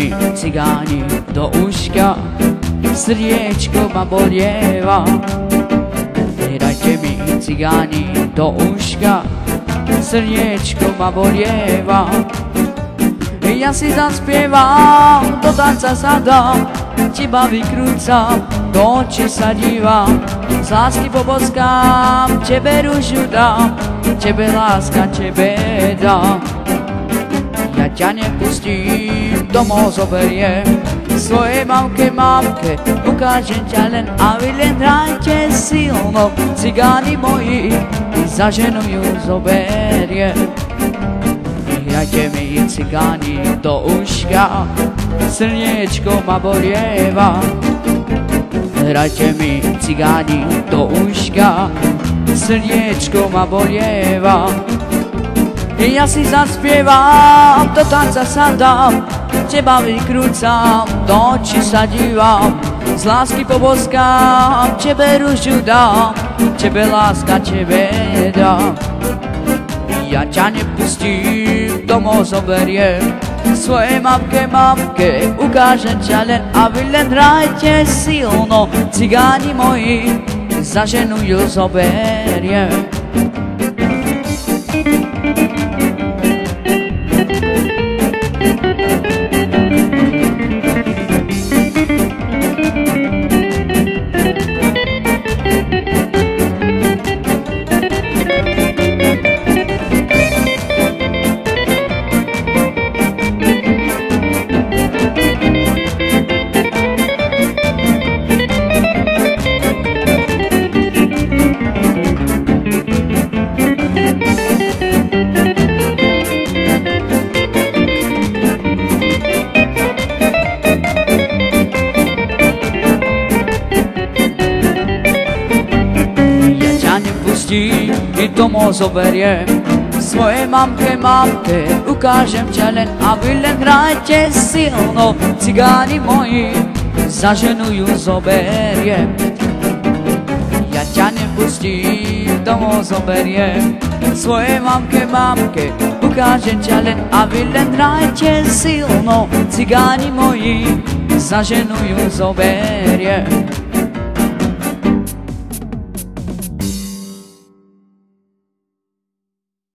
mi cigáni do uška, srdiečko ma bolieva. Dajte mi cigáni do uška, srdiečko ma bolieva. Ja si zaspievam, do tanca sa dám, teba vykrúcam, do očí sa dívam, z lásky poboskám, tebe rúžu dám, tebe láska, tebe dám. Ja ťa nepustím, domov zoberiem, svojej mamke, ukážem ťa len a vy len hrajte silno. Cigáni moji, za ženu ju zoberiem. Hrajte mi cigáni do uška, srdiečko ma bolieva. Hrajte mi cigáni do uška, srdiečko ma bolieva. Ja si zaspievam, do tanca sa dám, teba vykrúcam, do očí sa dívam, z lásky poboskám, tebe rúžu dám, tebe láska, tebe dám. Ja ťa nepustím, domov zoberiem, svojej mamke, ukážem ťa len a vy len hrajte silno. Cigáni moji, za ženu ju zoberiem. I domov zoberiem, svojej mamke, ukážem ťa len a vy len hrajte silno. Cigáni moji, za ženu ju zoberiem. Ja ťa nepustím, domov zoberiem, svojej mamke, ukážem ťa len a vy len hrajte silno. Cigáni moji, za ženu ju zoberiem.